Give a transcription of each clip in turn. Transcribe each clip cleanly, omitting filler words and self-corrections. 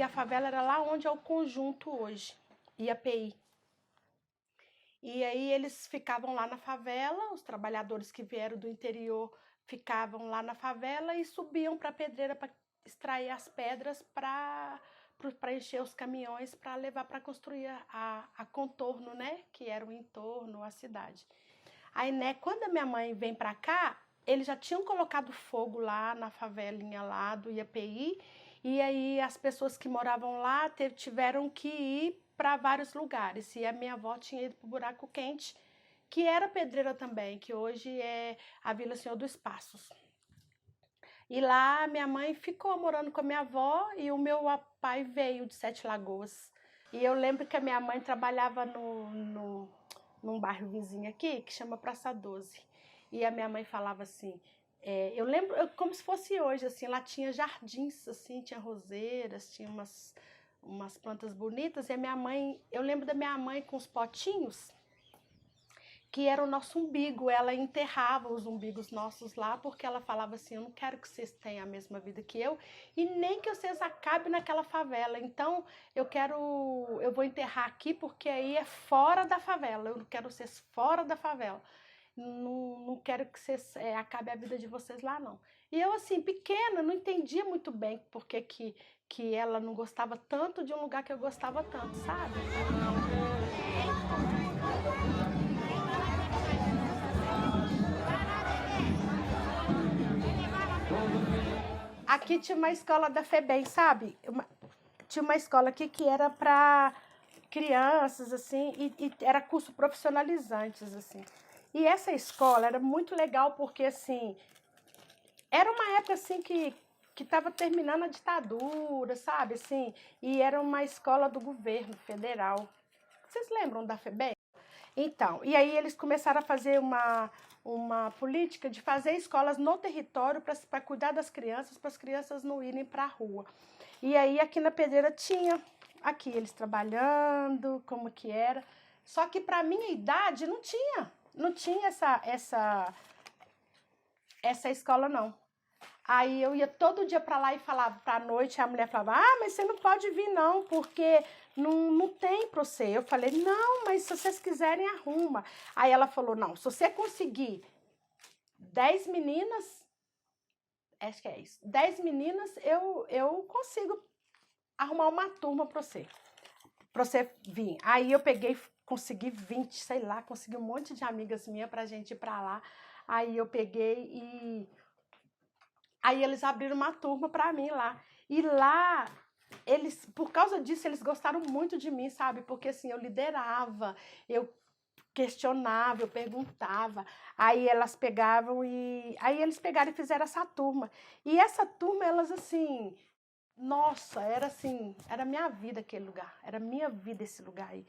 a favela era lá onde é o conjunto hoje, IAPI. E aí eles ficavam lá na favela, os trabalhadores que vieram do interior ficavam lá na favela e subiam para a pedreira para extrair as pedras para encher os caminhões para levar para construir a contorno, né? Que era o entorno, a cidade. Aí, né, quando a minha mãe vem para cá, eles já tinham colocado fogo lá na favelinha lá do IAPI, e aí as pessoas que moravam lá tiveram que ir para vários lugares. E a minha avó tinha ido para o Buraco Quente, que era pedreira também, que hoje é a Vila Senhor dos Passos. E lá minha mãe ficou morando com a minha avó e o meu pai veio de Sete Lagoas. E eu lembro que a minha mãe trabalhava num bairro vizinho aqui, que chama Praça 12. E a minha mãe falava assim, eu lembro como se fosse hoje, assim, lá tinha jardins, assim, tinha roseiras, tinha umas plantas bonitas, e a minha mãe, eu lembro da minha mãe com os potinhos, que era o nosso umbigo, ela enterrava os umbigos nossos lá, porque ela falava assim, eu não quero que vocês tenham a mesma vida que eu, e nem que vocês acabem naquela favela, então eu vou enterrar aqui, porque aí é fora da favela, eu não quero vocês fora da favela, não quero que vocês acabem a vida de vocês lá, não. E eu, assim, pequena, não entendia muito bem porque que ela não gostava tanto de um lugar que eu gostava tanto, sabe? Aqui tinha uma escola da FEBEM, sabe? Tinha uma escola aqui que era para crianças, assim, e era curso profissionalizantes, assim. E essa escola era muito legal porque, assim, era uma época, assim, que estava terminando a ditadura, sabe? Assim, e era uma escola do governo federal. Vocês lembram da FEBEM? Então, e aí eles começaram a fazer uma política de fazer escolas no território para cuidar das crianças, para as crianças não irem para a rua. E aí aqui na Pedreira tinha, aqui eles trabalhando, como que era. Só que para minha idade não tinha essa escola não. Aí eu ia todo dia para lá e falava para a noite, a mulher falava, mas você não pode vir não, porque não tem para você. Eu falei, não, mas se vocês quiserem, arruma. Aí ela falou, não, se você conseguir 10 meninas, acho que é isso, 10 meninas, eu consigo arrumar uma turma para você vir. Aí eu peguei, consegui 20, sei lá, consegui um monte de amigas minhas pra gente ir para lá. Aí eu peguei e aí eles abriram uma turma para mim lá. E lá, eles, por causa disso, eles gostaram muito de mim, sabe? Porque assim, eu liderava, eu questionava, eu perguntava. Aí elas pegavam e... Aí eles pegaram e fizeram essa turma. E essa turma, elas assim... Nossa, era assim, era minha vida aquele lugar. Era minha vida esse lugar aí.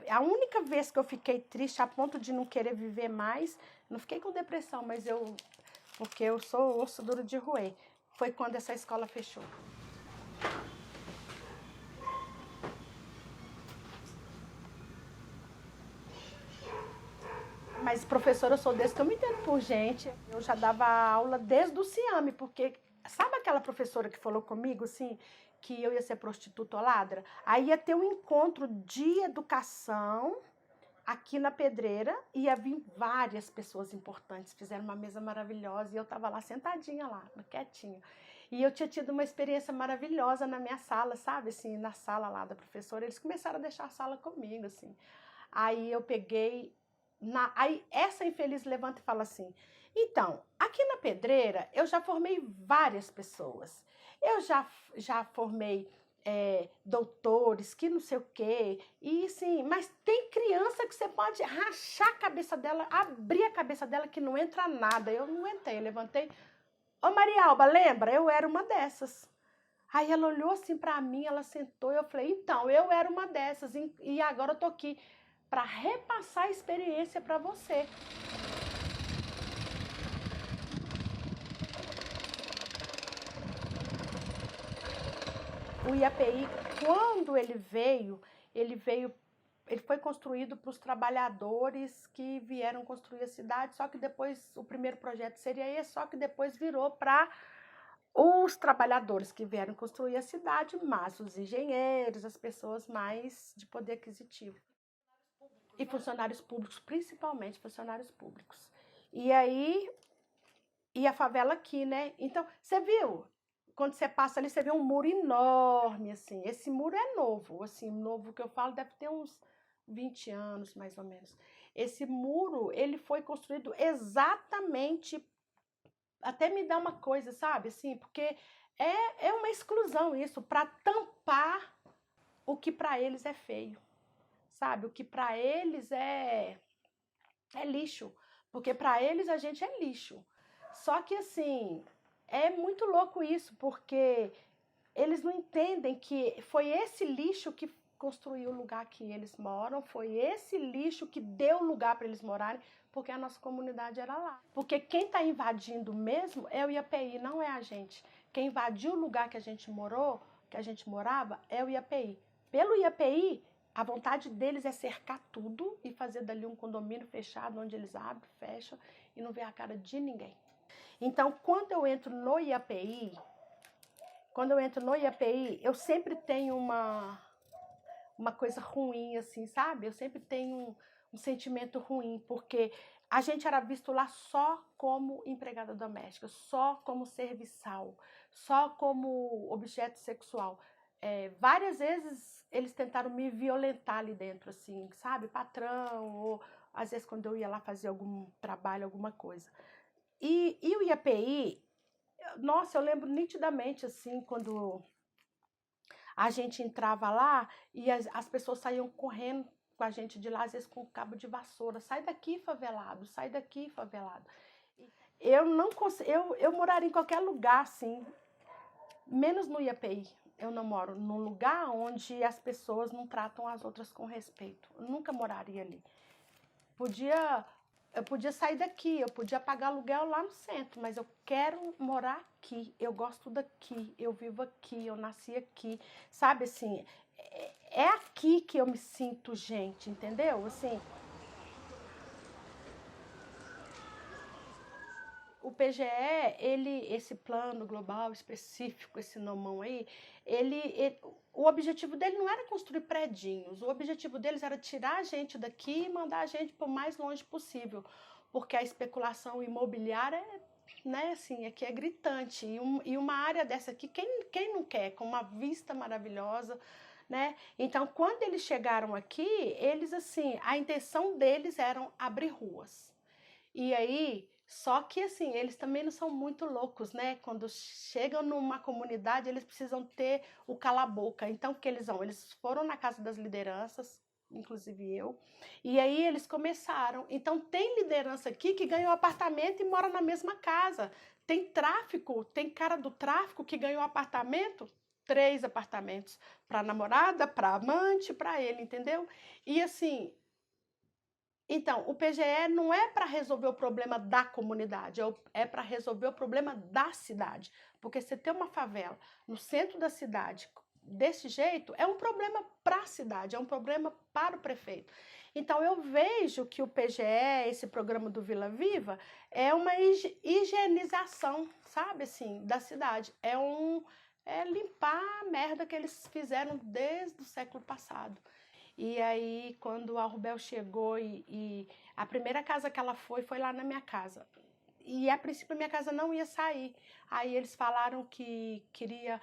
A única vez que eu fiquei triste a ponto de não querer viver mais, não fiquei com depressão, mas porque eu sou osso duro de roer. Foi quando essa escola fechou. Mas professora, eu sou desse que eu me entendo por gente. Eu já dava aula desde o Ciame, porque sabe aquela professora que falou comigo assim, que eu ia ser prostituta ou ladra? Aí ia ter um encontro de educação aqui na Pedreira, ia vir várias pessoas importantes, fizeram uma mesa maravilhosa e eu estava lá sentadinha lá, quietinha. E eu tinha tido uma experiência maravilhosa na minha sala, sabe, assim, na sala lá da professora, eles começaram a deixar a sala comigo, assim. Aí eu peguei, aí essa infeliz levanta e fala assim, então, aqui na Pedreira eu já formei várias pessoas, eu já formei doutores, que não sei o quê, e sim, mas tem criança que você pode rachar a cabeça dela, abrir a cabeça dela que não entra nada. Eu não entrei, eu levantei. Ô Marialba, lembra? Eu era uma dessas. Aí ela olhou assim pra mim, ela sentou e eu falei, então, eu era uma dessas e agora eu tô aqui para repassar a experiência para você. O IAPI, quando ele foi construído para os trabalhadores que vieram construir a cidade, só que depois, o primeiro projeto seria esse, só que depois virou para os trabalhadores que vieram construir a cidade, mas os engenheiros, as pessoas mais de poder aquisitivo. E funcionários públicos, principalmente funcionários públicos. E aí, e a favela aqui, né? Então, você viu? Quando você passa ali, você vê um muro enorme, assim. Esse muro é novo, assim, novo que eu falo, deve ter uns 20 anos, mais ou menos. Esse muro, ele foi construído exatamente, até me dá uma coisa, sabe, assim, porque é uma exclusão isso, para tampar o que para eles é feio, sabe? O que para eles é lixo, porque para eles a gente é lixo. Só que assim, é muito louco isso, porque eles não entendem que foi esse lixo que construiu o lugar que eles moram, foi esse lixo que deu lugar para eles morarem, porque a nossa comunidade era lá. Porque quem está invadindo mesmo é o IAPI, não é a gente. Quem invadiu o lugar que a gente morou, que a gente morava, é o IAPI. Pelo IAPI, a vontade deles é cercar tudo e fazer dali um condomínio fechado, onde eles abrem, fecham e não vê a cara de ninguém. Então, quando eu entro no IAPI, eu sempre tenho uma coisa ruim, assim, sabe? Eu sempre tenho um sentimento ruim, porque a gente era visto lá só como empregada doméstica, só como serviçal, só como objeto sexual. Várias vezes eles tentaram me violentar ali dentro, assim, sabe? Patrão, ou às vezes quando eu ia lá fazer algum trabalho, alguma coisa. E o IAPI, nossa, eu lembro nitidamente, assim, quando a gente entrava lá e as pessoas saíam correndo com a gente de lá, às vezes com cabo de vassoura. Sai daqui, favelado, sai daqui, favelado. Eu não consigo, eu moraria em qualquer lugar, assim, menos no IAPI. Eu não moro num lugar onde as pessoas não tratam as outras com respeito. Eu nunca moraria ali. Eu podia sair daqui, eu podia pagar aluguel lá no centro, mas eu quero morar aqui, eu gosto daqui, eu vivo aqui, eu nasci aqui, sabe assim, é aqui que eu me sinto gente, entendeu? Assim, o PGE, esse plano global específico, esse nomão aí, o objetivo dele não era construir predinhos, o objetivo deles era tirar a gente daqui e mandar a gente para o mais longe possível, porque a especulação imobiliária, né, assim, aqui é gritante, e uma área dessa aqui, quem não quer, com uma vista maravilhosa, né? Então, quando eles chegaram aqui, eles, assim, a intenção deles era abrir ruas. E aí, só que assim, eles também não são muito loucos, né? Quando chegam numa comunidade, eles precisam ter o cala-boca. Então, o que eles vão? Eles foram na casa das lideranças, inclusive eu, e aí eles começaram. Então, tem liderança aqui que ganhou apartamento e mora na mesma casa. Tem tráfico, tem cara do tráfico que ganhou apartamento, 3 apartamentos, para namorada, para amante, para ele, entendeu? E assim, então, o PGE não é para resolver o problema da comunidade, é para resolver o problema da cidade. Porque você ter uma favela no centro da cidade desse jeito é um problema para a cidade, é um problema para o prefeito. Então, eu vejo que o PGE, esse programa do Vila Viva, é uma higienização, sabe, assim, da cidade. É limpar a merda que eles fizeram desde o século passado. E aí, quando a Rubel chegou e a primeira casa que ela foi lá na minha casa. E a princípio a minha casa não ia sair. Aí eles falaram que queria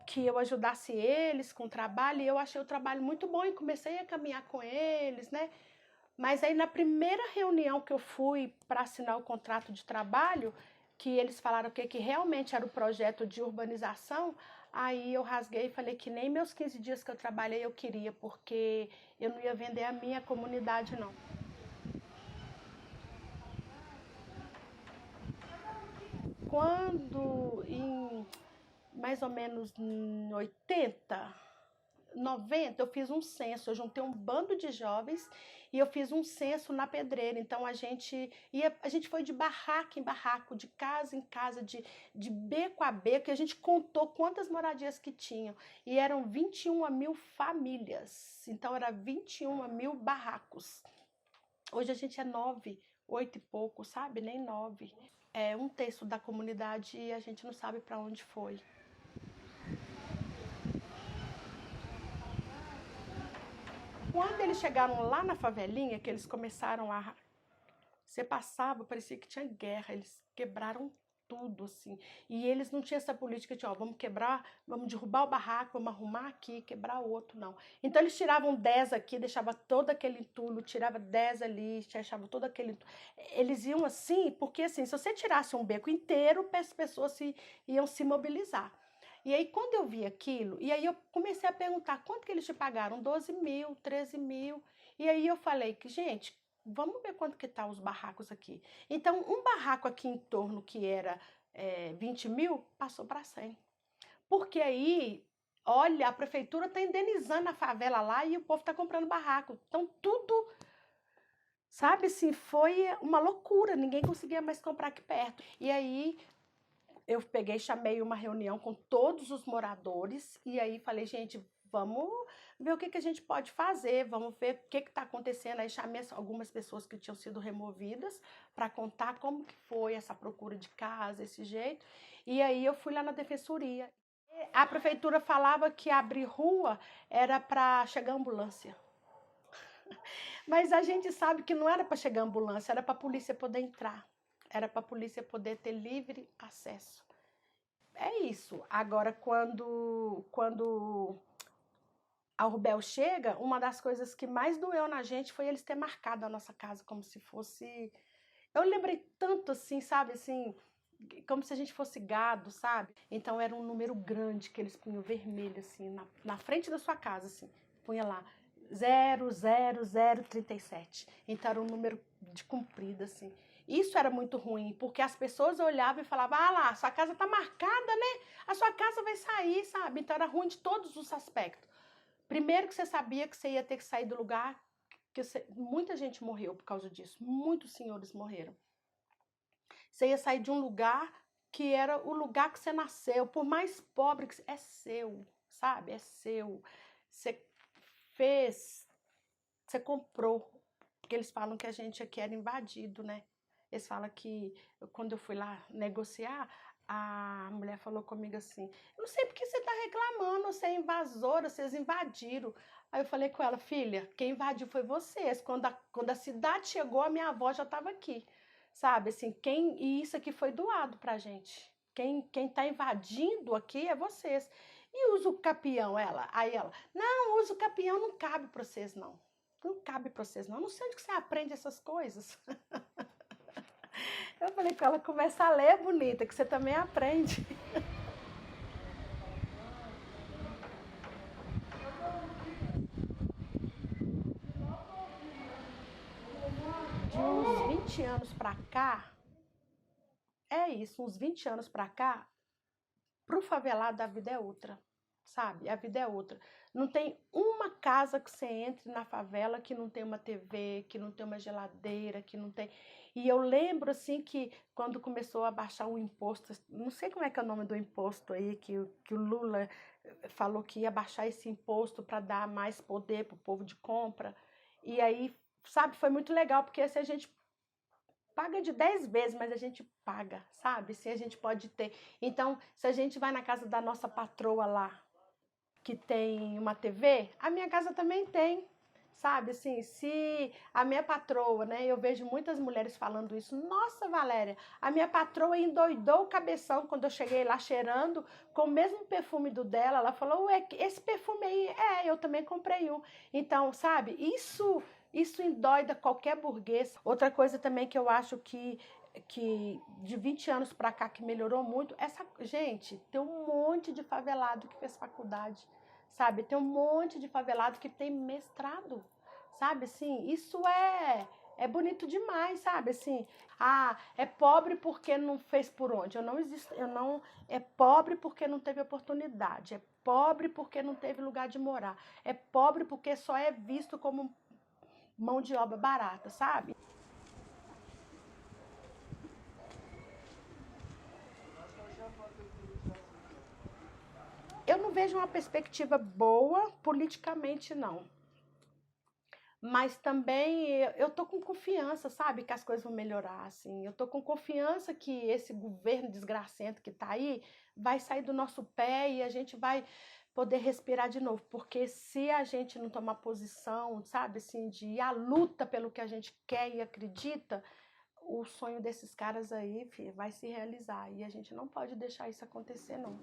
que eu ajudasse eles com o trabalho, e eu achei o trabalho muito bom e comecei a caminhar com eles, né? Mas aí na primeira reunião que eu fui para assinar o contrato de trabalho, que eles falaram que realmente era o projeto de urbanização, aí eu rasguei e falei que nem meus 15 dias que eu trabalhei eu queria, porque eu não ia vender a minha comunidade, não. Quando, em mais ou menos em 80, 90, eu fiz um censo, eu juntei um bando de jovens e eu fiz um censo na Pedreira. Então a gente foi de barraco em barraco, de casa em casa, de beco a beco, e a gente contou quantas moradias que tinham. E eram 21 mil famílias, então era 21 mil barracos. Hoje a gente é 9, 8 e pouco, sabe? Nem 9. um terço da comunidade e a gente não sabe para onde foi. Quando eles chegaram lá na favelinha, que eles começaram a... Você passava, parecia que tinha guerra, eles quebraram tudo, assim. E eles não tinham essa política de, ó, vamos quebrar, vamos derrubar o barraco, vamos arrumar aqui, quebrar o outro, não. Então eles tiravam 10 aqui, deixava todo aquele entulho, tirava 10 ali, deixava todo aquele entulho. Eles iam assim, porque assim, se você tirasse um beco inteiro, as pessoas iam se mobilizar. E aí, quando eu vi aquilo, e aí eu comecei a perguntar, quanto que eles te pagaram? 12 mil, 13 mil. E aí eu falei que, gente, vamos ver quanto que tá os barracos aqui. Então, um barraco aqui em torno que era 20 mil, passou para 100. Porque aí, olha, a prefeitura está indenizando a favela lá e o povo está comprando barraco. Então, tudo, sabe assim, foi uma loucura. Ninguém conseguia mais comprar aqui perto. E aí, eu peguei, chamei uma reunião com todos os moradores e aí falei, gente, vamos ver o que a gente pode fazer, vamos ver o que está acontecendo. Aí chamei algumas pessoas que tinham sido removidas para contar como que foi essa procura de casa, esse jeito. E aí eu fui lá na defensoria. A prefeitura falava que abrir rua era para chegar ambulância. Mas a gente sabe que não era para chegar ambulância, era para a polícia poder entrar. Era para a polícia poder ter livre acesso. É isso. Agora, quando a Rubel chega, uma das coisas que mais doeu na gente foi eles ter marcado a nossa casa como se fosse... Eu lembrei tanto assim, sabe, assim, como se a gente fosse gado, sabe? Então era um número grande que eles punham vermelho, assim, na frente da sua casa, assim, punha lá 00037. Então era um número de comprido, assim. Isso era muito ruim, porque as pessoas olhavam e falavam, ah lá, sua casa tá marcada, né? A sua casa vai sair, sabe? Então era ruim de todos os aspectos. Primeiro que você sabia que você ia ter que sair do lugar, que muita gente morreu por causa disso, muitos senhores morreram. Você ia sair de um lugar que era o lugar que você nasceu, por mais pobre que é seu, sabe? É seu. Você fez, você comprou, porque eles falam que a gente aqui era invadido, né? Eles falam que quando eu fui lá negociar, a mulher falou comigo assim, eu não sei por que você está reclamando, você é invasora, vocês invadiram. Aí eu falei com ela, filha, quem invadiu foi vocês. Quando a cidade chegou, a minha avó já estava aqui. Sabe, assim, e isso aqui foi doado pra gente. Quem tá invadindo aqui é vocês. E uso capião, aí ela, não, uso capião não cabe pra vocês, não. Não cabe pra vocês, não. Não sei onde que você aprende essas coisas. Eu falei com ela, começa a ler, bonita, que você também aprende. De uns 20 anos pra cá, é isso, uns 20 anos pra cá, pro favelado a vida é outra, sabe? A vida é outra. Não tem uma casa que você entre na favela que não tem uma TV, que não tem uma geladeira, que não tem... E eu lembro, assim, que quando começou a baixar o imposto, não sei como é que é o nome do imposto aí, que o Lula falou que ia baixar esse imposto para dar mais poder pro povo de compra. E aí, sabe, foi muito legal, porque se a gente paga de 10 vezes, mas a gente paga, sabe? Se a gente pode ter. Então, se a gente vai na casa da nossa patroa lá, que tem uma TV, a minha casa também tem, sabe? Assim, se a minha patroa, né? Eu vejo muitas mulheres falando isso. Nossa, Valéria, a minha patroa endoidou o cabeção quando eu cheguei lá cheirando com o mesmo perfume do dela. Ela falou, ué, esse perfume aí, eu também comprei um. Então, sabe? Isso endoida qualquer burguês. Outra coisa também que eu acho que de 20 anos para cá que melhorou muito, gente, tem um monte de favelado que fez faculdade, sabe? Tem um monte de favelado que tem mestrado, sabe? Assim, isso é bonito demais, sabe? Assim, é pobre porque não fez por onde. É pobre porque não teve oportunidade. É pobre porque não teve lugar de morar. É pobre porque só é visto como mão de obra barata, sabe? Eu não vejo uma perspectiva boa politicamente, não. Mas também eu tô com confiança, sabe, que as coisas vão melhorar, assim. Eu tô com confiança que esse governo desgracento que tá aí vai sair do nosso pé e a gente vai poder respirar de novo. Porque se a gente não tomar posição, sabe, assim, de ir à luta pelo que a gente quer e acredita, o sonho desses caras aí, filho, vai se realizar. E a gente não pode deixar isso acontecer, não.